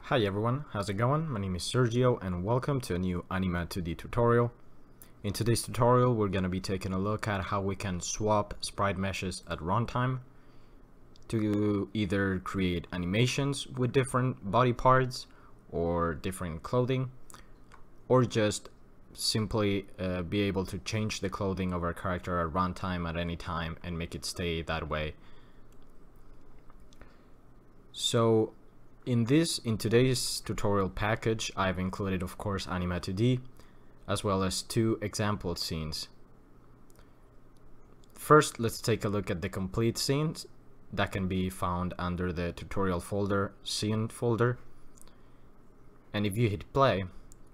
Hi everyone, how's it going? My name is Sergio and welcome to a new Anima2D tutorial. In today's tutorial we're going to be taking a look at how we can swap SpriteMeshes at runtime to either create animations with different body parts or different clothing, or just simply be able to change the clothing of our character at runtime at any time and make it stay that way. So in today's tutorial package, I've included, of course, Anima2D, as well as 2 example scenes. First, let's take a look at the complete scenes that can be found under the tutorial folder, scene folder. And if you hit play,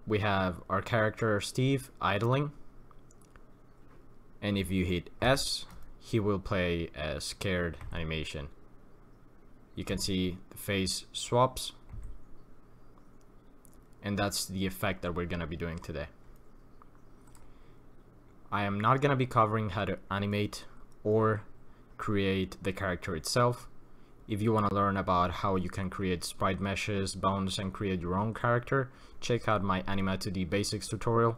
we have our character Steve idling. And if you hit S, he will play a scared animation. You can see the face swaps, and that's the effect that we're going to be doing today. I am not going to be covering how to animate or create the character itself. If you want to learn about how you can create SpriteMeshes, bones, and create your own character, check out my Anima2D basics tutorial.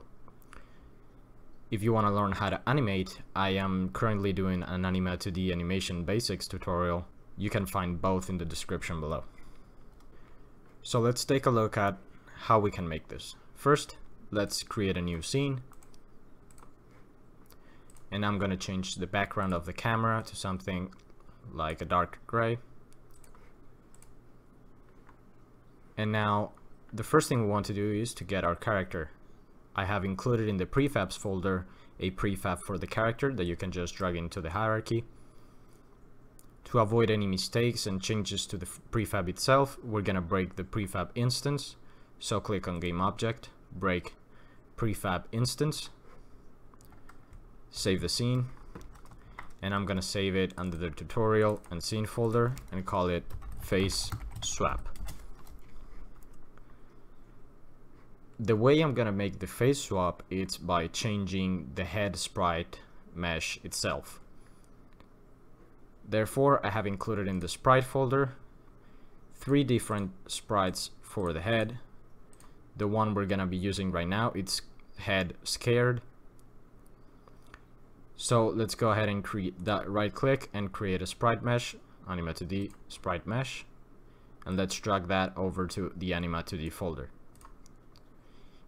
If you want to learn how to animate, I am currently doing an Anima2D animation basics tutorial. You can find both in the description below. So let's take a look at how we can make this. First, let's create a new scene. And I'm going to change the background of the camera to something like a dark gray. And now the first thing we want to do is to get our character. I have included in the prefabs folder a prefab for the character that you can just drag into the hierarchy. To avoid any mistakes and changes to the prefab itself, we're going to break the prefab instance. So click on Game Object, break prefab instance, save the scene, and I'm going to save it under the tutorial and scene folder and call it Face Swap. The way I'm going to make the face swap is by changing the head sprite mesh itself. Therefore, I have included in the sprite folder 3 different sprites for the head. The one we're gonna be using right now, it's head scared. So let's go ahead and create that, right click and create a sprite mesh, Anima2D sprite mesh, and let's drag that over to the Anima2D folder.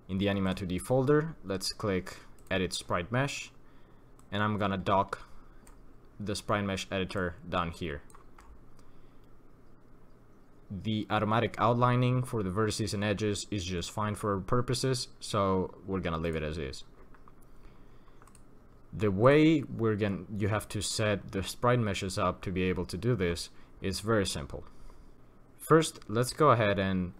In the Anima2D folder, let's click edit sprite mesh, and I'm gonna dock the SpriteMesh editor down here. The automatic outlining for the vertices and edges is just fine for our purposes, so we're gonna leave it as is. The way you have to set the SpriteMeshes up to be able to do this is very simple. First, let's go ahead and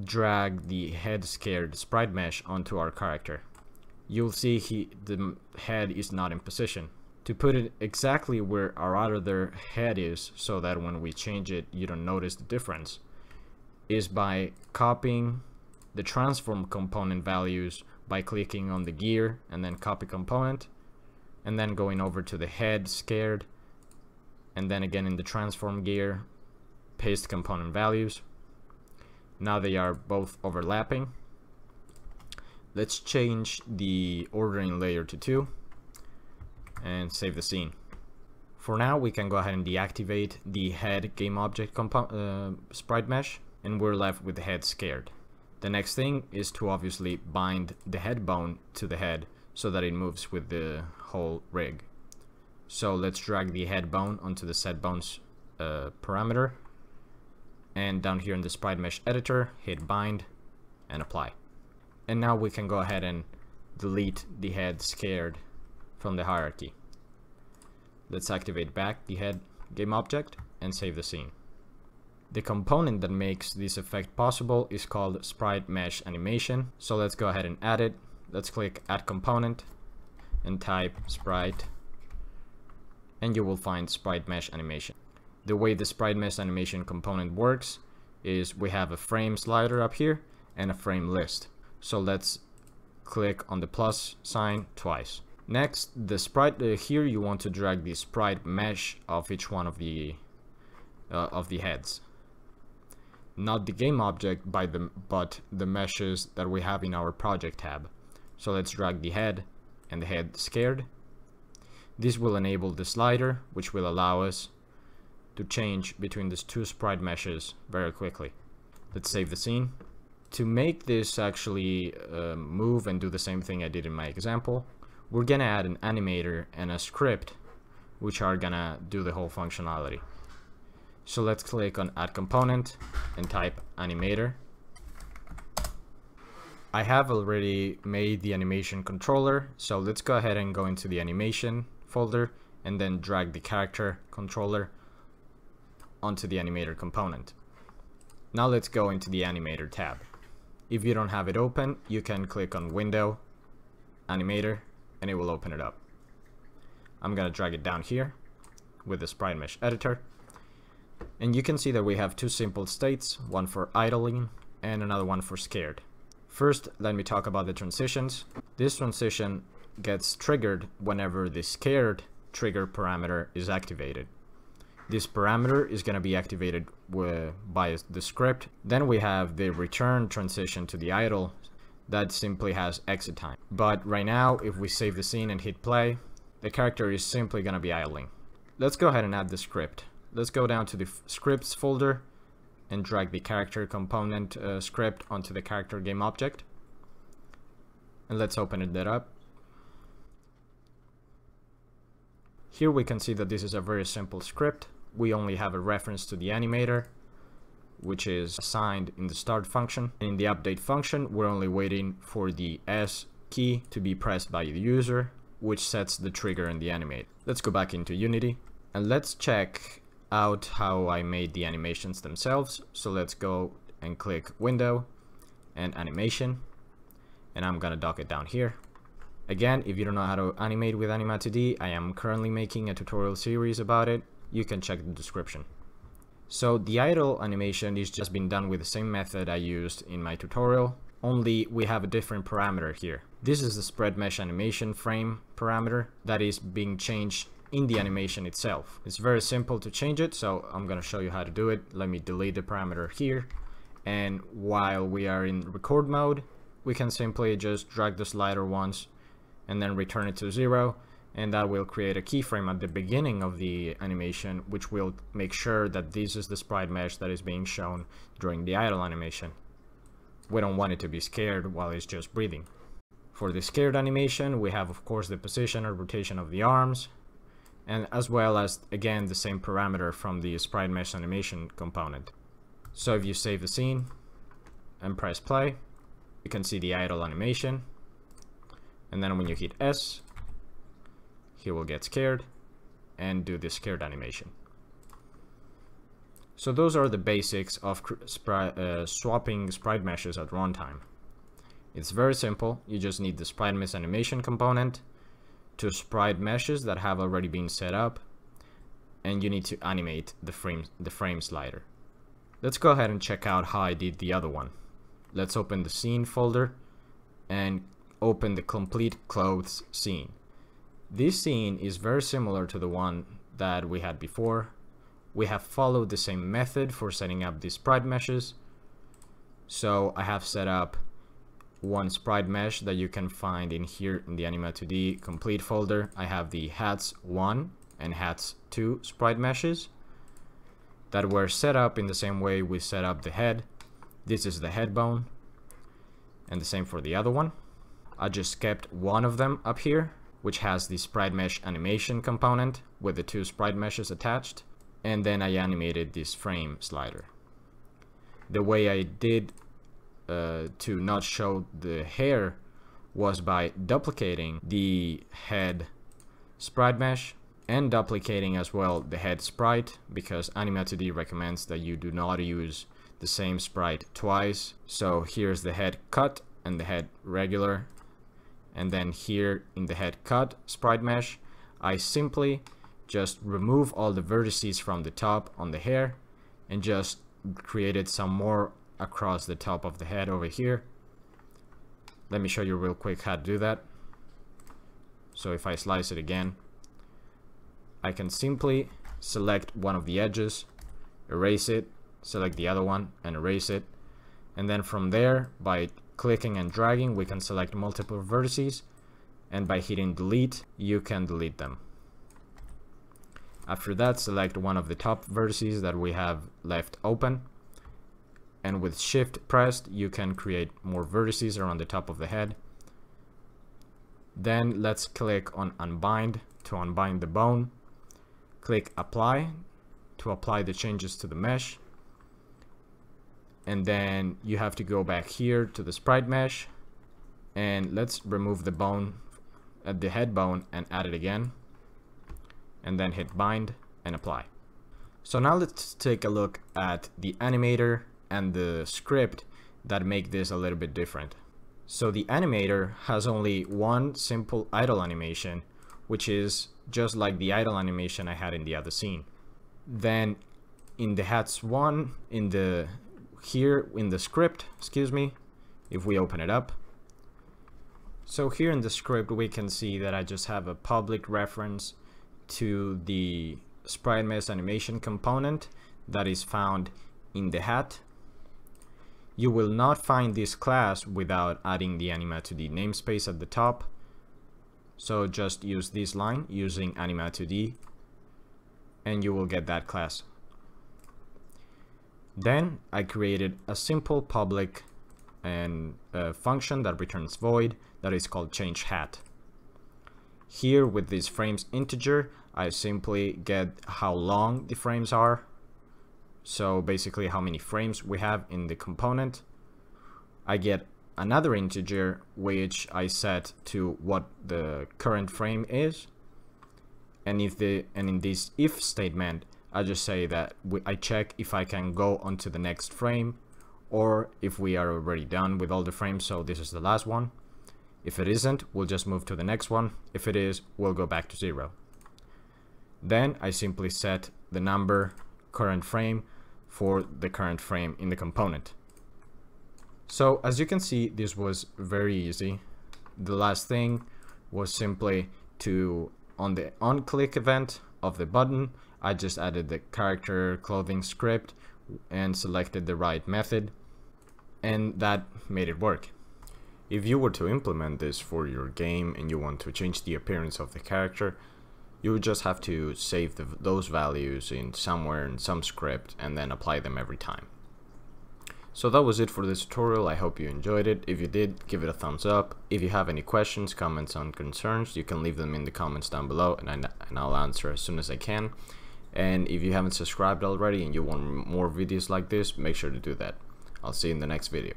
drag the head scared sprite mesh onto our character. You'll see the head is not in position. To put it exactly where our other head is, so that when we change it you don't notice the difference, is by copying the transform component values by clicking on the gear and then copy component, and then going over to the head scared, and then again in the transform gear paste component values. Now they are both overlapping. Let's change the ordering layer to 2 and save the scene. For now, we can go ahead and deactivate the head game object sprite mesh, and we're left with the head scared. The next thing is to obviously bind the head bone to the head so that it moves with the whole rig. So let's drag the head bone onto the set bones parameter, and down here in the SpriteMesh editor, hit bind and apply. And now we can go ahead and delete the head scared from the hierarchy. Let's activate back the head game object and save the scene. The component that makes this effect possible is called SpriteMesh animation. So let's go ahead and add it. Let's click add component and type sprite, and you will find SpriteMesh animation. The way the SpriteMesh animation component works is we have a frame slider up here and a frame list. So let's click on the plus sign twice. Next, the sprite here you want to drag the sprite mesh of each one of the heads, not the game object but the meshes that we have in our project tab. So let's drag the head and the head scared. This will enable the slider, which will allow us to change between these two sprite meshes very quickly. Let's save the scene. To make this actually move and do the same thing I did in my example, we're gonna add an animator and a script which are gonna do the whole functionality. So let's click on Add Component and type Animator. I have already made the animation controller, so let's go ahead and go into the animation folder and then drag the character controller onto the animator component. Now let's go into the animator tab. If you don't have it open, you can click on Window, Animator, and it will open it up. I'm gonna drag it down here with the SpriteMesh editor. And you can see that we have two simple states, one for idling and another one for scared. First, let me talk about the transitions. This transition gets triggered whenever the scared trigger parameter is activated. This parameter is going to be activated by the script. Then we have the return transition to the idle that simply has exit time. But right now, if we save the scene and hit play, the character is simply going to be idling. Let's go ahead and add the script. Let's go down to the scripts folder and drag the character component script onto the character game object. And let's open that up. Here we can see that this is a very simple script. We only have a reference to the animator, which is assigned in the start function. In the update function, we're only waiting for the S key to be pressed by the user, which sets the trigger and the animate. Let's go back into Unity and let's check out how I made the animations themselves. So let's go and click Window and Animation, and I'm gonna dock it down here. Again, if you don't know how to animate with Anima2D, I am currently making a tutorial series about it. You can check the description. So the idle animation is just been done with the same method I used in my tutorial, only we have a different parameter here. This is the SpriteMesh animation frame parameter that is being changed in the animation itself. It's very simple to change it, so I'm gonna show you how to do it. Let me delete the parameter here, and while we are in record mode, we can simply just drag the slider once and then return it to 0, and that will create a keyframe at the beginning of the animation, which will make sure that this is the sprite mesh that is being shown during the idle animation. We don't want it to be scared while it's just breathing. For the scared animation, we have of course the position or rotation of the arms, and as well as again the same parameter from the SpriteMesh animation component. So if you save the scene and press play, you can see the idle animation, and then when you hit S, he will get scared and do the scared animation. So those are the basics of swapping sprite meshes at runtime. It's very simple. You just need the SpriteMesh animation component, two sprite meshes that have already been set up, and you need to animate the frame slider. Let's go ahead and check out how I did the other one. Let's open the scene folder and open the complete clothes scene. This scene is very similar to the one that we had before. We have followed the same method for setting up the sprite meshes. So I have set up one sprite mesh that you can find in here in the Anima2D complete folder. I have the hats 1 and hats 2 sprite meshes that were set up in the same way we set up the head. This is the head bone, and the same for the other one. I just kept one of them up here, which has the SpriteMesh animation component with the two sprite meshes attached, and then I animated this frame slider. The way I did to not show the hair was by duplicating the head sprite mesh and duplicating as well the head sprite, because Anima2D recommends that you do not use the same sprite twice. So here's the head cut and the head regular, and then here in the head cut sprite mesh, I simply just remove all the vertices from the top on the hair and just created some more across the top of the head over here. Let me show you real quick how to do that. So if I slice it again, I can simply select one of the edges, erase it, select the other one and erase it. And then from there, by clicking and dragging, we can select multiple vertices, and by hitting delete, you can delete them. After that, select one of the top vertices that we have left open, and with shift pressed, you can create more vertices around the top of the head. Then let's click on unbind to unbind the bone. Click apply to apply the changes to the mesh. And then you have to go back here to the sprite mesh, and let's remove the bone at the head bone and add it again, and then hit bind and apply. So now let's take a look at the animator and the script that make this a little bit different. So the animator has only one simple idle animation, which is just like the idle animation I had in the other scene. Then in the hats one, here in the script, if we open it up, so here in the script we can see that I just have a public reference to the SpriteMesh animation component that is found in the hat. You will not find this class without adding the Anima2D namespace at the top. So just use this line using Anima2D and you will get that class. Then I created a simple public and function that returns void that is called change hat. Here with this frames integer, I simply get how long the frames are. So basically how many frames we have in the component. I get another integer which I set to what the current frame is. And in this if statement, I just say that I check if I can go onto the next frame or if we are already done with all the frames, so this is the last one. If it isn't, we'll just move to the next one. If it is, we'll go back to 0. Then I simply set the number current frame for the current frame in the component. So as you can see, this was very easy. The last thing was simply to, on the on-click event of the button, I just added the character clothing script and selected the right method, and that made it work. If you were to implement this for your game and you want to change the appearance of the character, you would just have to save those values in somewhere in some script and then apply them every time. So that was it for this tutorial. I hope you enjoyed it. If you did, give it a thumbs up. If you have any questions, comments, and concerns, you can leave them in the comments down below and I'll answer as soon as I can. And if you haven't subscribed already and you want more videos like this, make sure to do that. I'll see you in the next video.